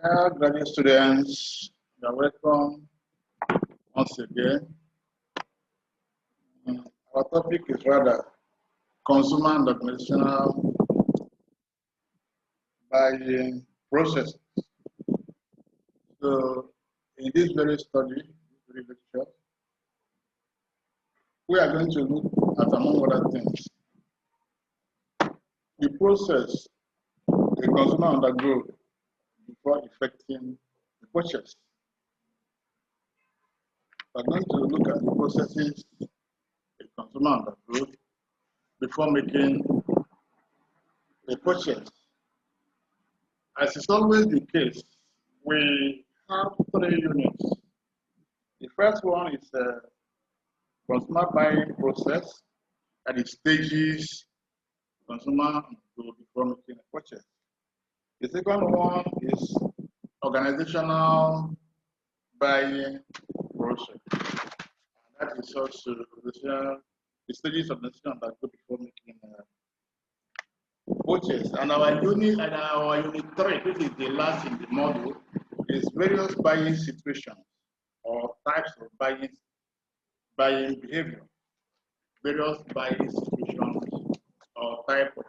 Dear graduate students, you are welcome once again. Our topic is rather consumer and organizational buying processes. So, in this very study, very lecture, we are going to look at, among other things, the process a consumer undergoes before effecting the purchase. We are going to look at the processes a consumer undergoes before making a purchase. As is always the case, we have 3 units. The first one is a consumer buying process at the stages consumer go before making a purchase. The second one is organizational buying process. And that is also the stages of organization that go before making a purchase. And our unit 3, which is the last in the module, is various buying situations or types of buying behavior. Various buying situations or type of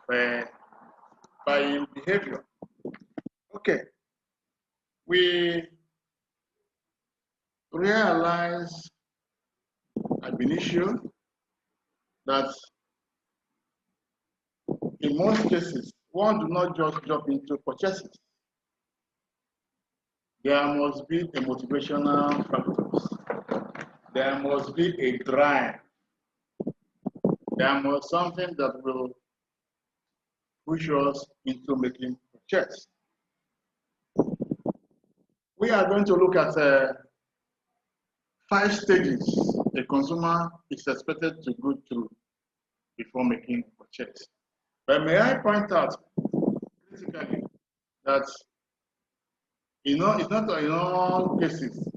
buying behavior. Okay, we realize ab initio that in most cases, one do not just jump into purchases. There must be a motivational factors. There must be a drive. There must be something that will push us into making purchase. We are going to look at 5 stages a consumer is expected to go through before making a purchase. But may I point out critically that it's not in all cases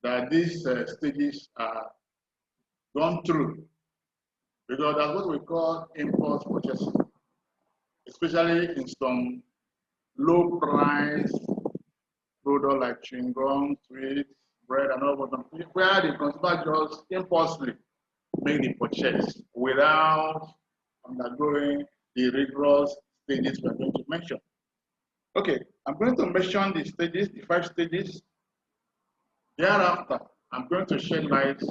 that these stages are gone through, because that's what we call impulse purchasing, especially in some low price product like chewing gum, sweets, bread, and all of them, where the consumer just impulsively make the purchase without undergoing the rigorous stages we are going to mention. Okay, I'm going to mention the stages, the 5 stages. Thereafter, I'm going to shed light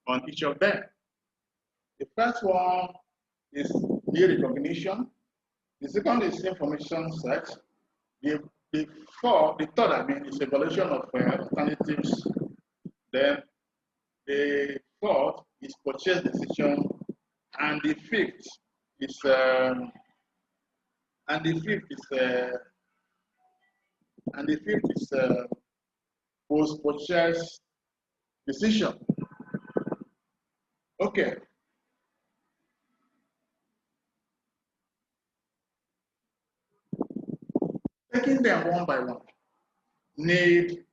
on each of them. The first one is need recognition. The second is information search. The third, is evaluation of alternatives. Then the fourth is purchase decision, and the fifth is post-purchase decision. Okay. Taking them one by one. Need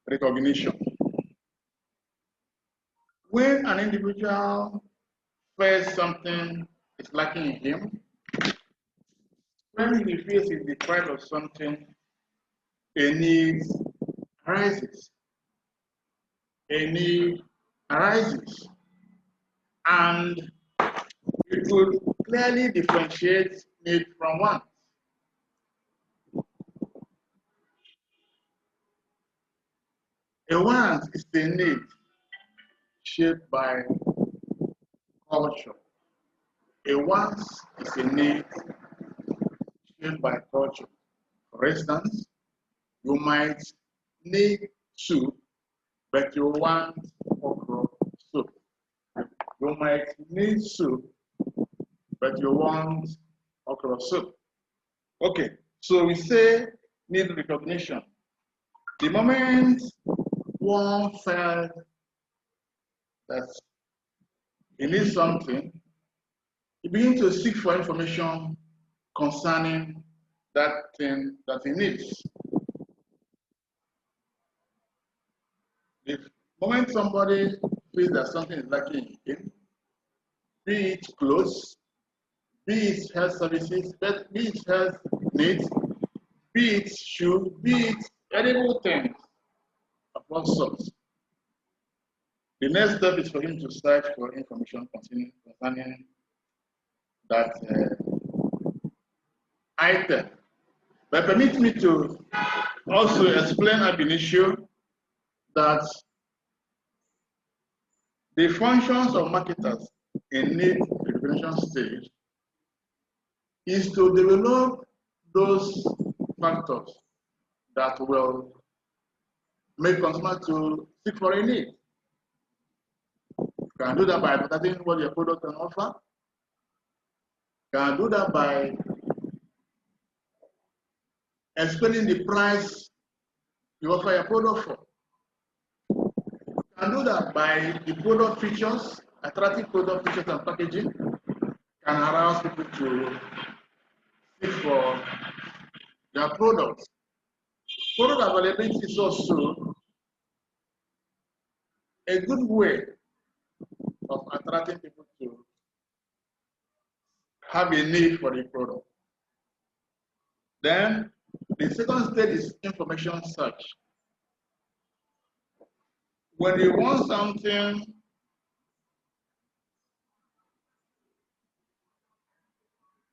recognition. When an individual feels something is lacking in him, when he feels he's deprived of something, a need arises. A need arises. And it will clearly differentiate need from want. A want is a need shaped by culture. A want is a need shaped by culture. For instance, you might need soup, but you want okra soup. You might need soup, but you want okra soup. Okay, so we say need recognition. The moment one felt that he needs something, he begins to seek for information concerning that thing that he needs. The moment somebody feels that something is lacking in him, be it clothes, be it health services, be it health needs, be it shoes, be it edible things of all sorts. The next step is for him to search for information concerning that item. But permit me to also explain ab initio that the functions of marketers in need preparation stage is to develop those factors that will make consumers to seek for a need. You can do that by advertising what your product can offer. You can do that by explaining the price you offer your product for. You can do that by the product features, attractive product features and packaging can arouse people to seek for their products. Product availability is also a good way of attracting people to have a need for the product. Then the second stage is information search. When you want something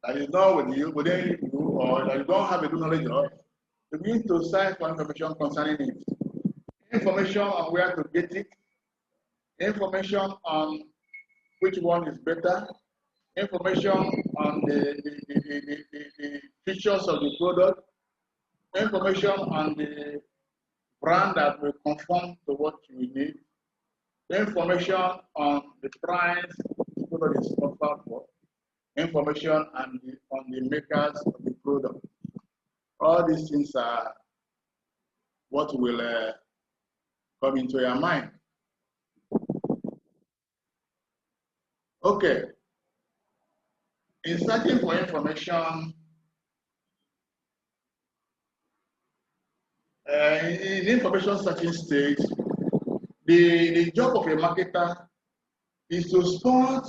that is not within you, or that you don't have a good knowledge of, you begin to search for information concerning it. Information on where to get it, information on which one is better, information on the features of the product, information on the brand that will conform to what you need, information on the price the product is offered for, information on the makers of the product. All these things are what will come into your mind. Okay. In searching for information, in information searching stage, the job of a marketer is to spot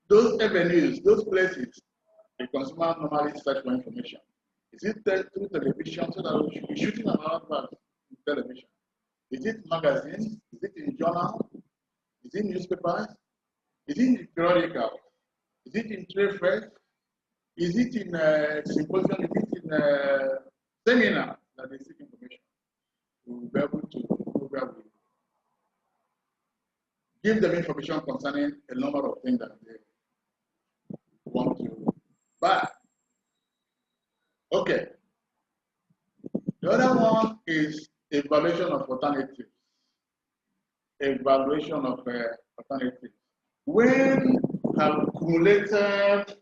those avenues, those places the consumer normally search for information. Is it through television, so that we should be shooting an advert in television? Is it magazines? Is it in journal? Is it newspapers? Is it in periodical? Is it in trade fairs? Is it in symposium? Is it in seminar that they seek information? We will be able to give them information concerning a number of things that they want to buy. Okay. The other one is evaluation of alternatives. Evaluation of alternatives. When we have accumulated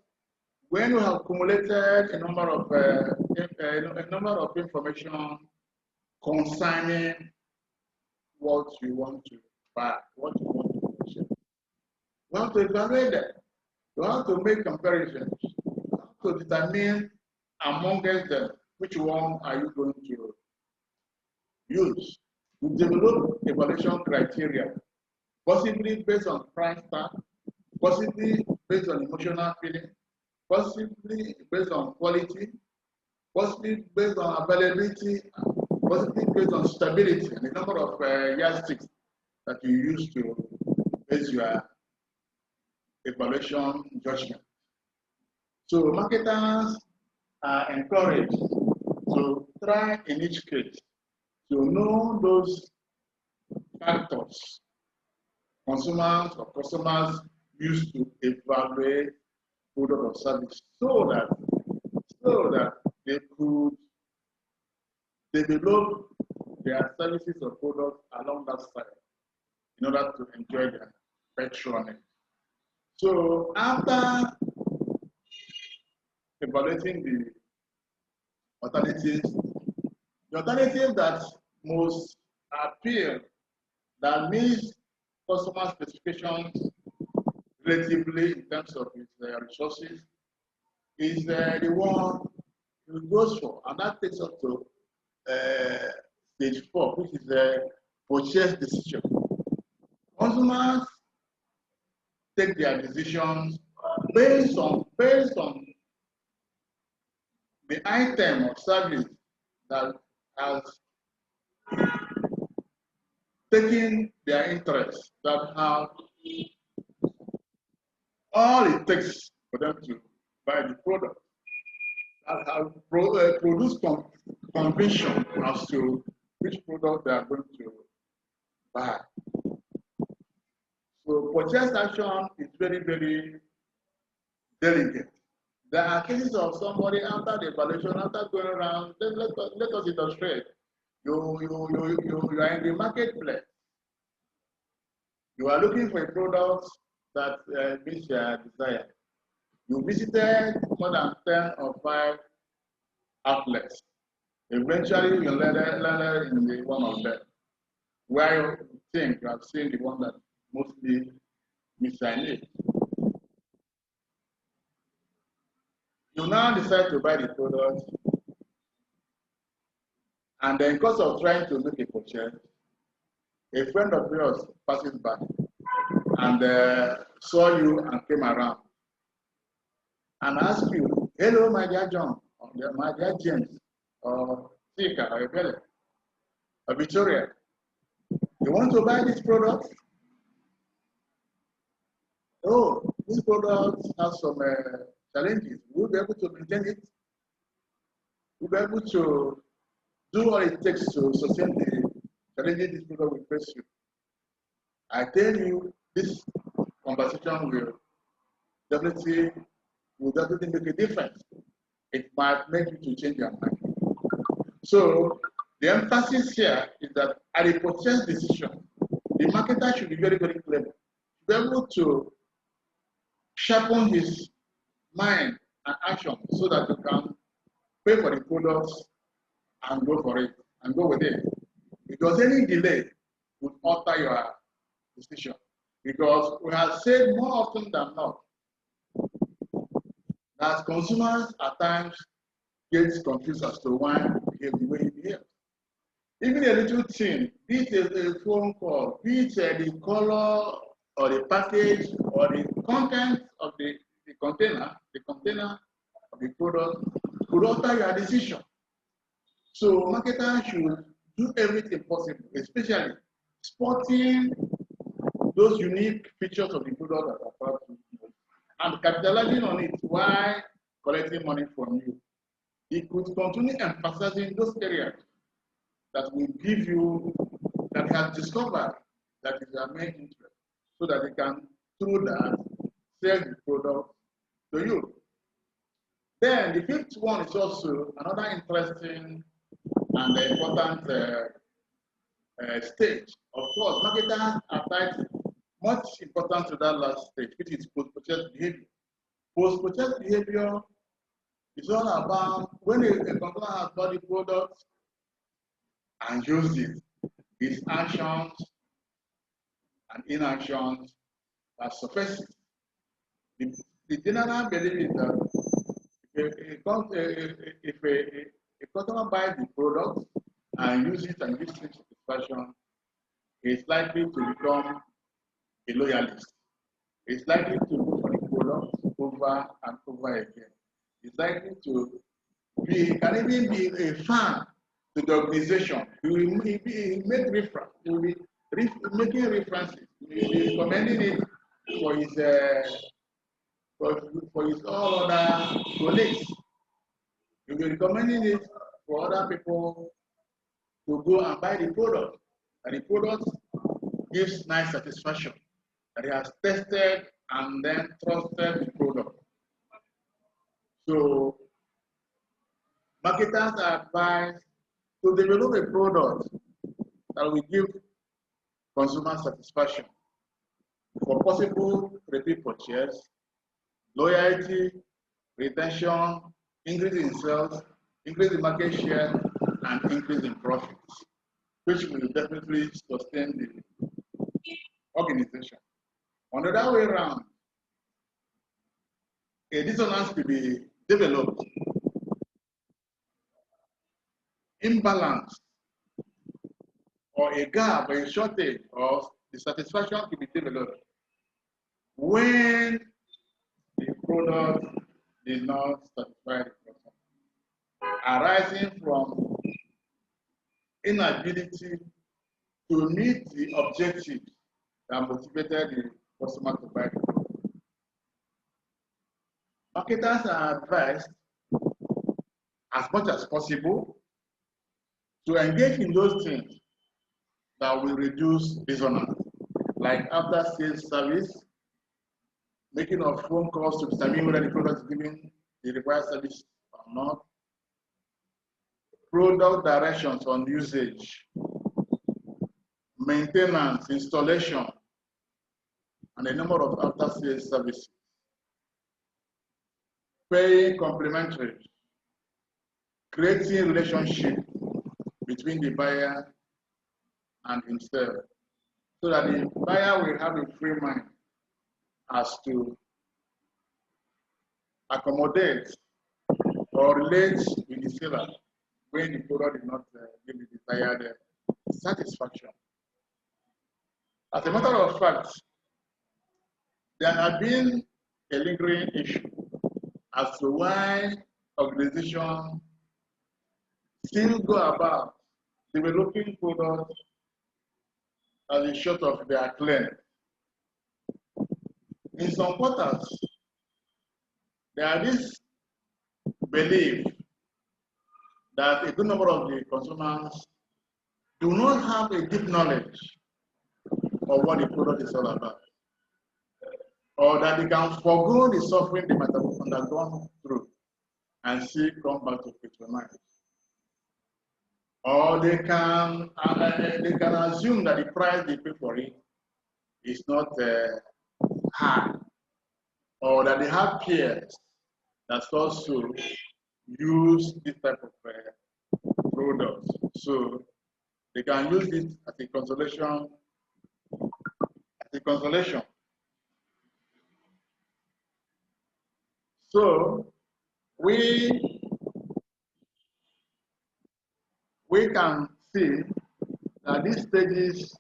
a number of information concerning what you want to buy, what you want to purchase, we have to evaluate them. You have to make comparisons. You have to determine amongst them which one are you going to use. We develop evaluation criteria, possibly based on price tag, possibly based on emotional feeling, possibly based on quality, possibly based on availability, possibly based on stability, and the number of yardsticks that you use to base your evaluation judgment. So marketers are encouraged to try in each case to know those factors consumers or customers use to evaluate product or service so that they could develop their services or products along that side in order to enjoy their patronage. So after evaluating the alternatives that most appeal, that meets customer specifications relatively in terms of its resources, is the one it goes for, and that takes us to stage 4, which is the purchase decision. Consumers take their decisions based on the item or service that has taken their interests, that have all it takes for them to buy the product, that have produced conviction as to which product they are going to buy. So purchase action is very, very delicate. There are cases of somebody after the evaluation, after going around, let us illustrate. You are in the marketplace. You are looking for a product that meets your desire. You visited more than 10 or 5 outlets. Eventually, you landed in the one of them, where you think you have seen the one that mostly meets your need. You now decide to buy the product, and then because of trying to make a purchase, a friend of yours passes by and saw you and came around and asked you, "Hello, my dear John, or my dear James, or Sika, or Ebele, or Victoria, you want to buy this product? Oh, this product has some challenges. We'll be able to maintain it. We'll be able to do what it takes to sustain the challenges this product will face you." I tell you, this conversation will definitely make a difference. It might make you to change your mind. So the emphasis here is that at a purchase decision, the marketer should be very, very clever. Be able to sharpen his mind and action so that you can pay for the products and go for it and go with it. Because any delay would alter your decision. Because we have said more often than not that consumers at times get confused as to why he behaves the way he behaves. Even a little thing, be it a phone call, be it the color or the package or the content of the container of the product could alter your decision. So marketers should do everything possible, especially spotting those unique features of the product that are about to use and capitalizing on it while collecting money from you. It could continue emphasizing those areas that will give you, that has discovered that is your main interest, so that they can, through that, sell the product to you. Then the fifth one is also another interesting and important stage. Of course, marketers attach much importance to that last stage, which is post-purchase behavior. Post-purchase behavior is all about when a consumer has bought the product and used it, his actions and inactions are sufficient. The general belief is that if a customer buys the product and uses it and gives him satisfaction, he is likely to become a loyalist. He is likely to look for the product over and over again. He is likely to be, can even be a fan to the organization. He will make reference. He will be making references. He will be recommending it for his all other colleagues. He will be recommending it for other people to go and buy the product. And the product gives nice satisfaction. That he has tested and then trusted the product. So marketers are advised to develop a product that will give consumer satisfaction for possible repeat purchase, loyalty, retention, increase in sales, increase in market share, and increase in profits, which will definitely sustain the organization. On the other way around, a dissonance could be developed, imbalance, or a gap or a shortage of dissatisfaction could be developed when the product did not satisfy the customer, arising from inability to meet the objectives that motivated the customer to buy the product. Marketers are advised as much as possible to engage in those things that will reduce dishonor, like after sales service, making of phone calls to determine whether the product is giving the required service or not, product directions on usage, maintenance, installation, and a number of after sales services, paying complimentary, creating relationship between the buyer and himself, so that the buyer will have a free mind as to accommodate or relate with the seller when the product did not give the desired satisfaction. As a matter of fact, there have been a lingering issue as to why organizations still go about developing products as a short of their claim. In some quarters, there is this belief that a good number of the consumers do not have a deep knowledge of what the product is all about, or that they can forego the suffering they might have undergone through and still come back to patronize. Or they can assume that the price they pay for it is not high, or that they have peers that also use this type of products, so they can use it as a consolation. So we can see that these stages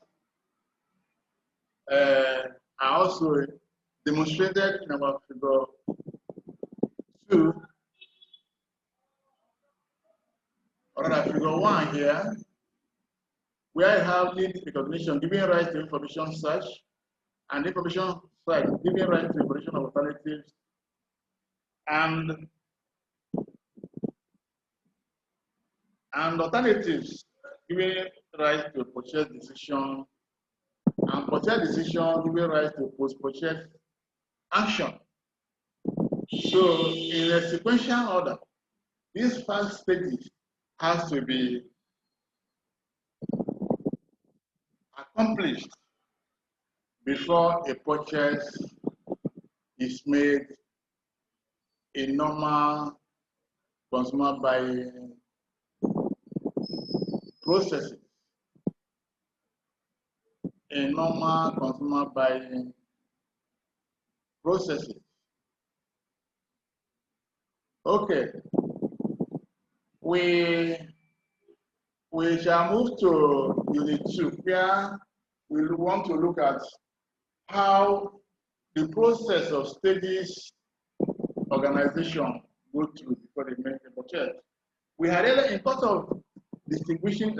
are also demonstrated in our figure 2, or rather figure 1 here, where I have lead recognition giving rise to information search, and information search giving rise to information of alternatives, and alternatives giving rise to purchase decision, and purchase decision giving rise to post-purchase action. So in a sequential order, these 5 stages has to be accomplished before a purchase is made in normal consumer buying processes. In normal consumer buying processes. Okay, we shall move to Unit 2, where we want to look at how the process of stages organization go through before they make a purchase. We had in part of distinguishing,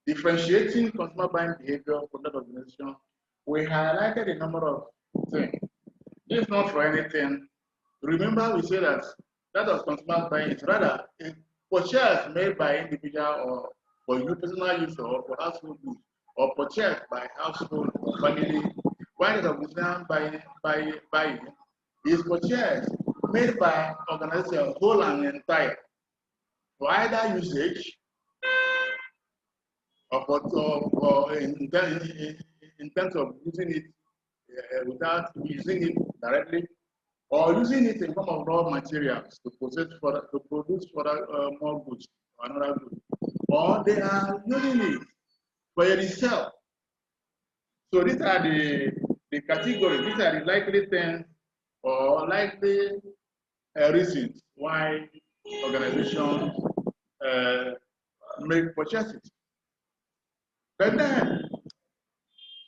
differentiating consumer buying behavior from that organization, we highlighted a number of things. If not for anything, remember we said that of consumer buying is rather a purchase made by individual or for your personal use or for household goods, or purchased by household or family. While the organization buying is purchase made by organization whole and entire for either usage or in terms of using it without using it directly, or using it in form of raw materials to produce more goods or another good, or they are using it for a resale. So these are the categories. These are the likely things or likely reasons why organizations make purchases. But then,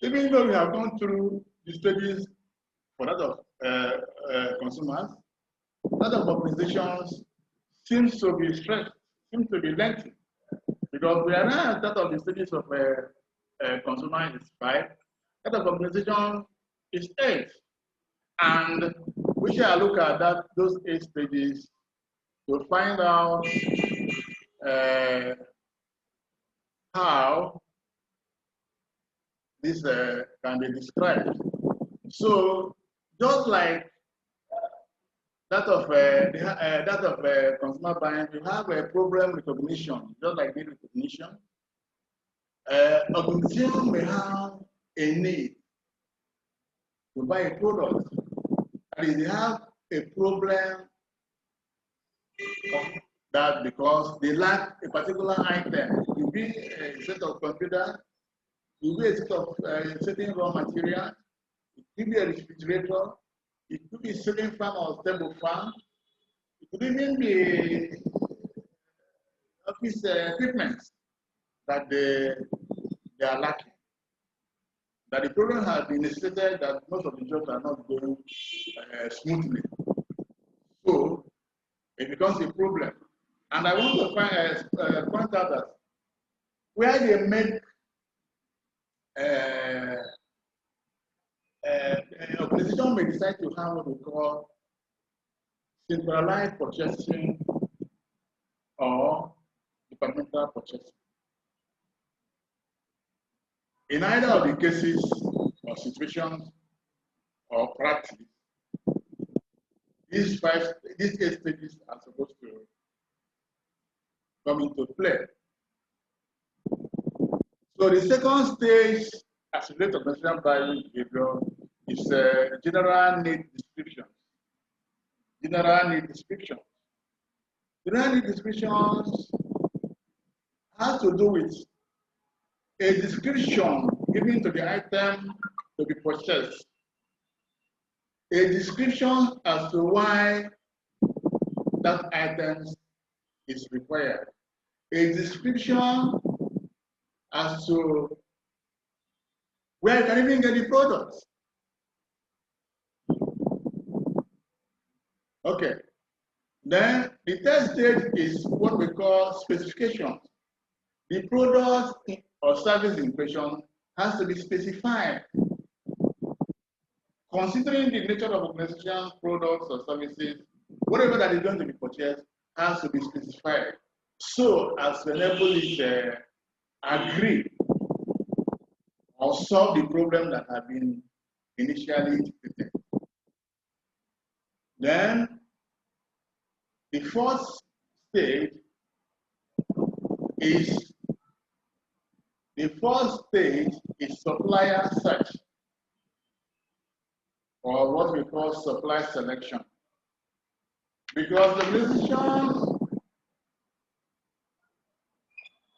even though we have gone through the stages for that of consumers, that of organizations seems to be stretched, seems to be lengthy, Because we are now at that of the stages of consumer is 5, that of organization is 8. And we shall look at those 8 stages to find out how this can be described. So just like that of consumer buying, you have a problem recognition, just like need recognition. Organization may have a need to buy a product, and they have a problem of that because they lack a particular item. It could be a set of computer, it could be a set of certain raw material, it could be a refrigerator, it could be a ceiling fan or stable fan, it could even be office equipment that they are lacking. That the problem has been stated that most of the jobs are not going smoothly. So it becomes a problem. And I want to point out that where they make organization may decide to have what we call centralized purchasing or departmental purchasing. In either of the cases or situations or practice, these 8 stages are supposed to come into play. So the second stage, as a result of organizational buying behavior, is general need description. General need description. General need descriptions has to do with a description given to the item to be purchased. A description as to why that item is required. A description as to where you can even get the products. Okay. Then the third stage is what we call specifications. The product or service in question has to be specified. Considering the nature of organization, products or services, whatever that is going to be purchased has to be specified so as to enable it agree or solve the problem that have been initially stated. Then the fourth stage is supplier search, or what we call supply selection. Because the organization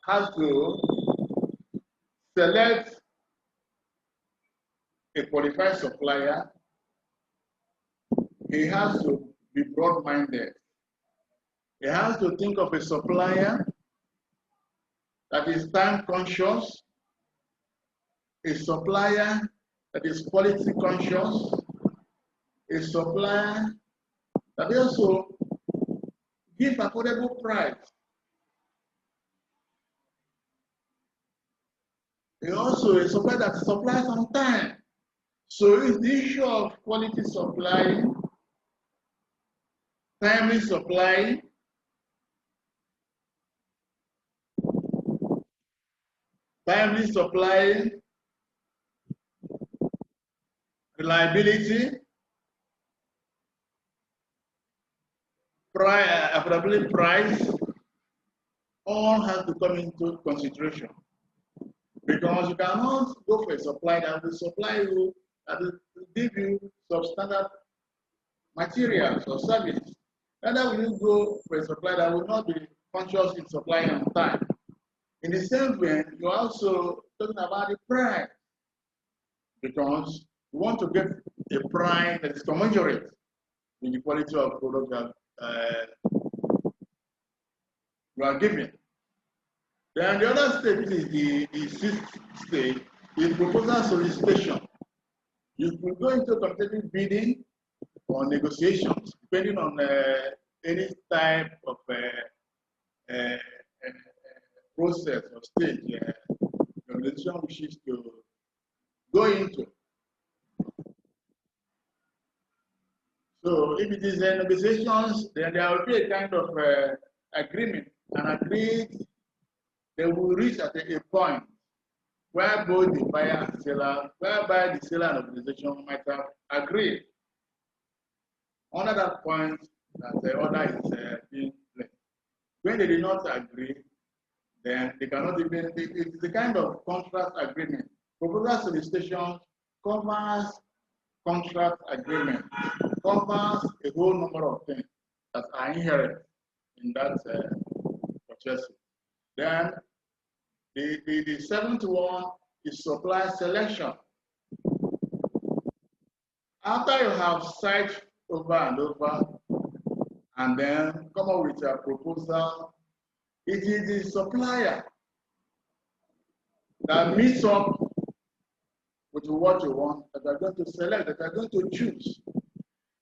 has to select a qualified supplier, he has to be broad-minded. He has to think of a supplier that is time conscious, a supplier that is quality conscious, a supplier that also give affordable price. He also a supplier that supplies on time. So it's the issue of quality supplying, timely supplying, reliability, affordability, price, all have to come into consideration. Because you cannot go for a supply that will supply you, that will give you substandard materials or services. Neither will you go for a supply that will not be conscious in supplying on time. In the same way, you're also talking about the price. Because you want to get a price that is commensurate with the quality of product that you are giving. Then the other stage is the sixth stage, is proposal solicitation. You could go into competitive bidding or negotiations, depending on any type of process or stage the organization wishes to go into. So if it is negotiations, then there will be a kind of agreement, and agreed they will reach at a point where both the buyer and seller, whereby the seller and organization might have agreed. Under that point, that the order is being placed. When they did not agree, then they cannot even, it's the kind of contract agreement. Proposal solicitation covers contract agreement, covers a whole number of things that are inherent in that purchase. Then the seventh one is supply selection. After you have searched over and over, and then come up with a proposal, it is the supplier that meets up with what you want, that are going to select, that are going to choose.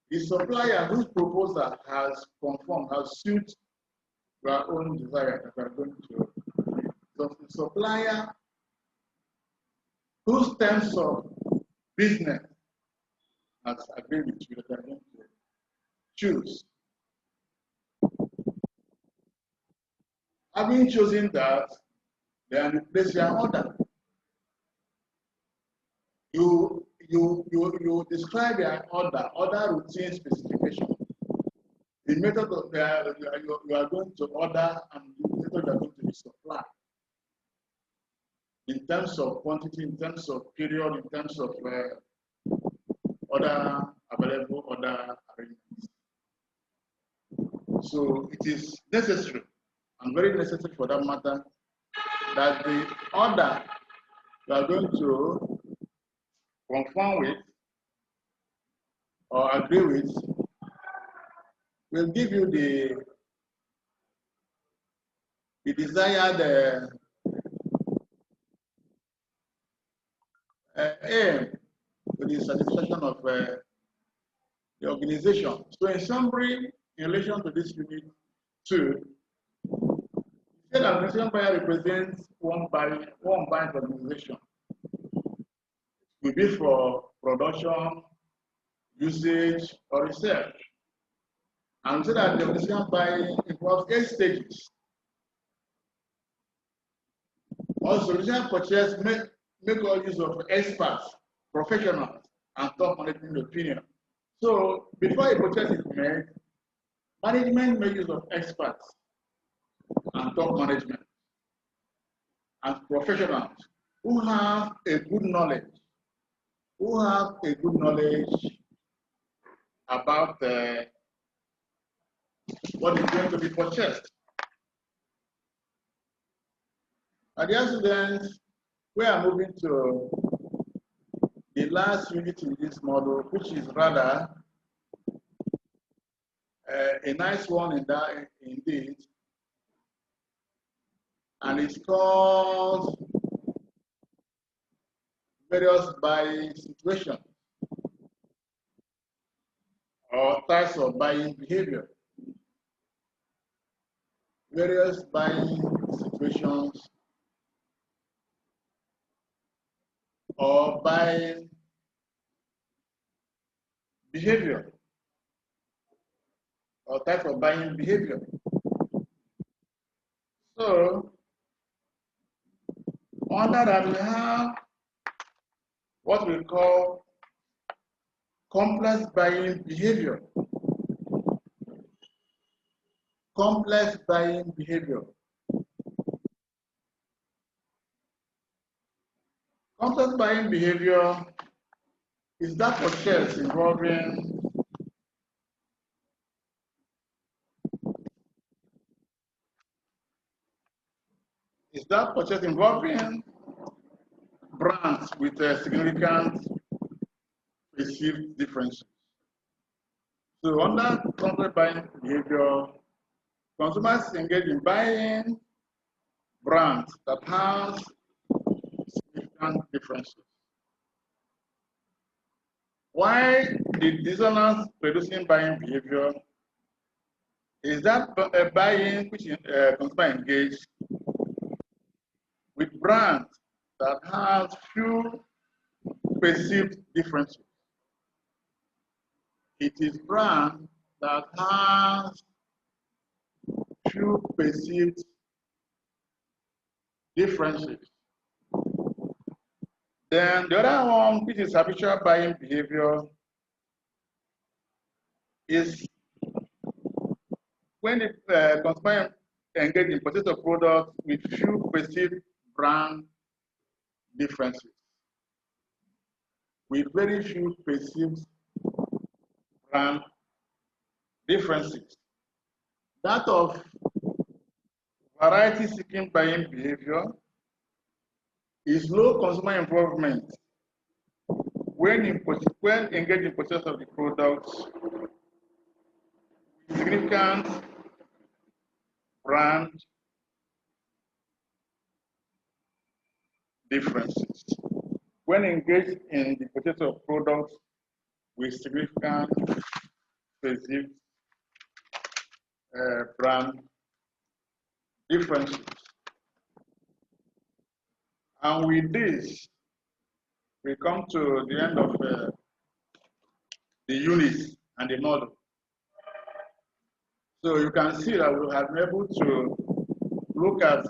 The supplier whose proposal has conformed, has suited your own desire, that are going to. So the supplier whose terms of business has agreed with you, that are going to choose. Having chosen that, then you place your order. You describe your order routine specification. The method of you are going to order and the method you are going to be supplied. In terms of quantity, in terms of period, in terms of order available, order arrangements. So it is necessary, and very necessary for that matter, that the order you are going to conform with or agree with will give you the desired aim for the satisfaction of the organization. So in summary, in relation to this unit 2, the organization buyer represents one buying organization. It will be for production, usage, or research. And so that the organization buying involves 8 stages. Also, solution purchase make all use of experts, professionals, and top management opinion. So before a purchase is made, management makes use of experts and top management and professionals who have a good knowledge, about what is going to be purchased. Dear students, we are moving to the last unit in this model, which is rather a nice one in that indeed, and it's called various buying situations or types of buying behavior. Various buying situations or buying behavior or type of buying behavior. So under that we have what we call complex buying behavior. Complex buying behavior. Complex buying behavior is that purchase involving brands with significant perceived differences. So under complex buying behavior, consumers engage in buying brands that have significant differences. Why the dissonance producing buying behavior is that a buying which consumer engage with brands that has few perceived differences. It is brand that has few perceived differences. Then the other one, which is habitual buying behavior, is when the consumer engage in purchase of products with few perceived brand differences, with very few perceived brand differences. That of variety-seeking buying behavior is low consumer involvement when engaged in purchase of the products, significant brand differences. When engaged in the purchase of products with significant perceived brand differences. And with this, we come to the end of the units and the model. So you can see that we have been able to look at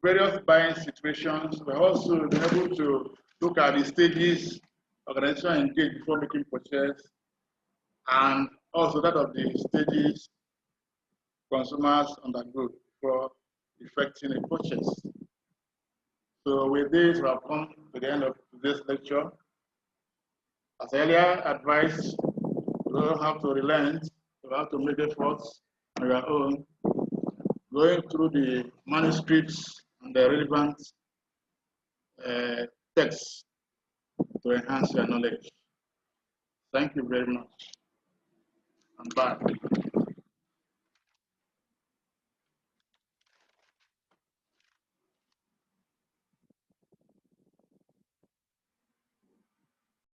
various buying situations. We're also been able to look at the stages organization engage before making purchase, and also that of the stages consumers undergo before effecting a purchase. So with this, we have come to the end of today's lecture. As earlier advised, you don't have to relent, you have to make efforts on your own, going through the manuscripts and the relevant texts to enhance your knowledge. Thank you very much, and bye.